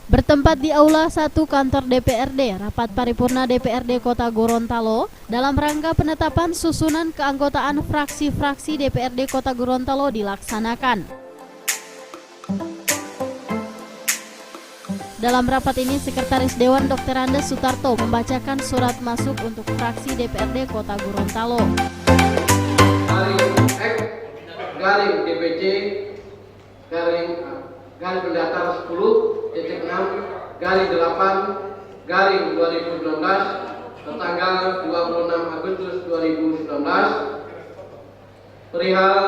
Bertempat di Aula 1 kantor DPRD, rapat paripurna DPRD Kota Gorontalo dalam rangka penetapan susunan keanggotaan fraksi-fraksi DPRD Kota Gorontalo dilaksanakan. Dalam rapat ini, Sekretaris Dewan Dr. Andes Sutarto membacakan surat masuk untuk fraksi DPRD Kota Gorontalo. Garing DPC garing pendatar 10.6 garing 8 garing 2019 tertanggal 26 Agustus 2019 perihal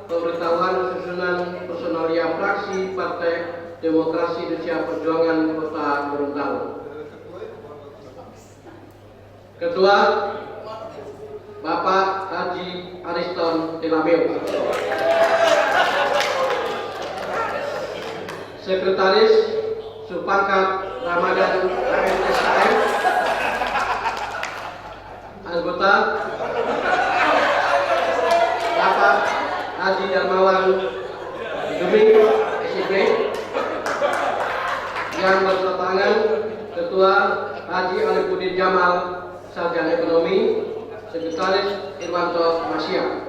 pemberitahuan susunan personalia fraksi Partai Demokrasi Indonesia Perjuangan Kota Gorontalo. Ketua Bapak Haji Ariston Tilameo. Sekretaris Supakat Ramadan ASSKM. Anggota Bapak Haji Darmawan Duming SIP. Yang bertentangan Ketua Haji Alipudin Jamal Sarjana Ekonomi. Sekretaris Irwanto Masya.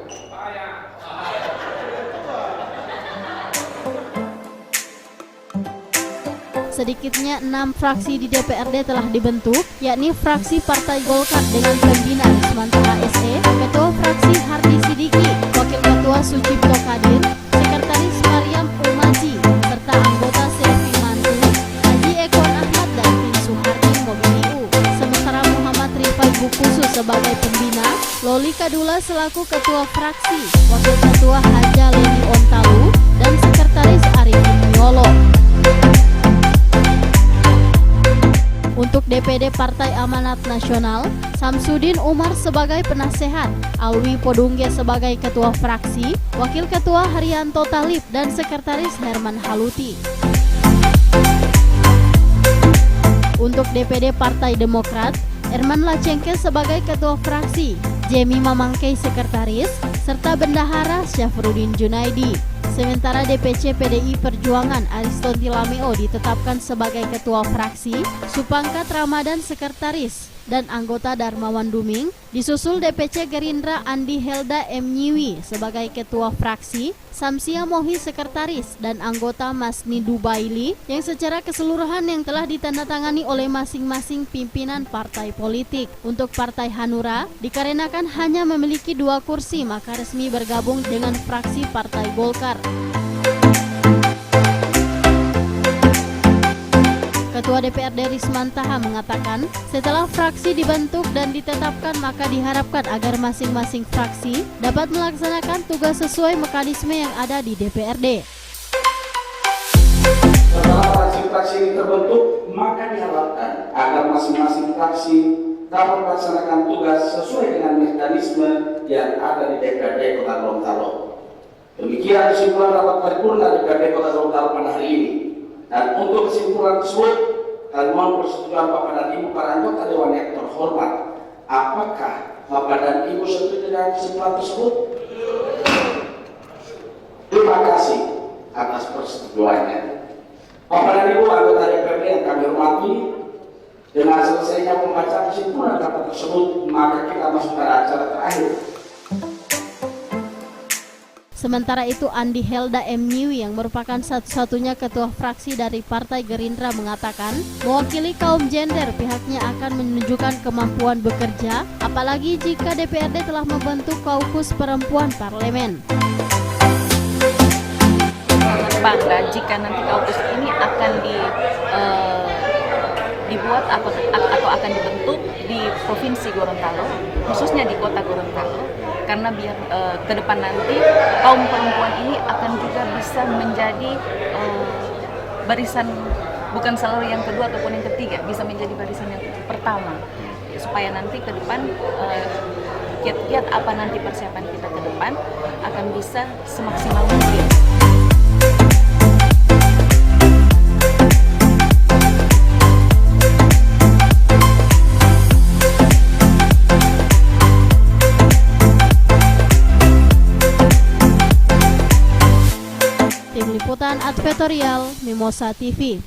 Sedikitnya 6 fraksi di DPRD telah dibentuk, yakni fraksi Partai Golkar dengan pembina Rismantara SE, Ketua Fraksi Hardi Sidiki, Wakil Ketua Sucipto Kadir, Sekretaris Mariam Ulmaji, serta anggota Selvi Mantu, Haji Ekon Ahmad dan Tim Suhardi Mobiliu. Sementara Muhammad Rifai Bukusu sebagai pembina, Loli Kadula selaku Ketua Fraksi, Wakil Ketua Haja Leni Ontalu, dan Sekretaris Arifin Miolo. Untuk DPD Partai Amanat Nasional, Samsudin Umar sebagai penasehat, Alwi Podungge sebagai ketua fraksi, Wakil Ketua Haryanto Talib dan Sekretaris Herman Haluti. Untuk DPD Partai Demokrat, Erman Lacengke sebagai ketua fraksi, Jemi Mamangkei sekretaris, serta Bendahara Syafruddin Junaidi. Sementara DPC PDI Perjuangan Ariston Tilameo ditetapkan sebagai ketua fraksi, Supangkat Ramadan sekretaris, dan anggota Darmawan Duming, disusul DPC Gerindra Andi Helda M. Nyiwi sebagai ketua fraksi, Samsia Mohi sekretaris, dan anggota Masni Dubaili yang secara keseluruhan yang telah ditandatangani oleh masing-masing pimpinan partai politik. Untuk Partai Hanura, dikarenakan hanya memiliki 2 kursi maka resmi bergabung dengan fraksi Partai Golkar. Ketua DPRD Rismantaha mengatakan, setelah fraksi dibentuk dan ditetapkan maka diharapkan agar masing-masing fraksi dapat melaksanakan tugas sesuai mekanisme yang ada di DPRD. Setelah fraksi-fraksi ini terbentuk, maka diharapkan agar masing-masing fraksi dapat melaksanakan tugas sesuai dengan mekanisme yang ada di DPRD Kota Gorontalo. Demikian kesimpulan rapat paripurna DPRD Kota Gorontalo pada hari ini. Dan untuk kesimpulan tersebut, kami mohon persetujuan Bapak dan Ibu para anggota Dewan yang terhormat. Apakah Bapak dan Ibu setuju dengan kesimpulan tersebut? Terima kasih atas persetujuannya. Bapak dan Ibu anggota DPRD yang kami hormati, dengan selesainya pembacaan kesimpulan rapat tersebut, maka kita masuk pada acara terakhir. Sementara itu, Andi Helda M. Nyiwi yang merupakan satu-satunya ketua fraksi dari Partai Gerindra mengatakan, mewakili kaum gender pihaknya akan menunjukkan kemampuan bekerja, apalagi jika DPRD telah membentuk kaukus perempuan parlemen. Bangga jika nanti kaukus ini akan dibuat atau akan dibentuk di Provinsi Gorontalo, khususnya di Kota Gorontalo, karena biar ke depan nanti kaum perempuan ini akan juga bisa menjadi barisan, bukan selalu yang kedua ataupun yang ketiga, bisa menjadi barisan yang pertama, supaya nanti ke depan kiat-kiat apa nanti persiapan kita ke depan akan bisa semaksimal mungkin. Liputan Advertorial Mimosa TV.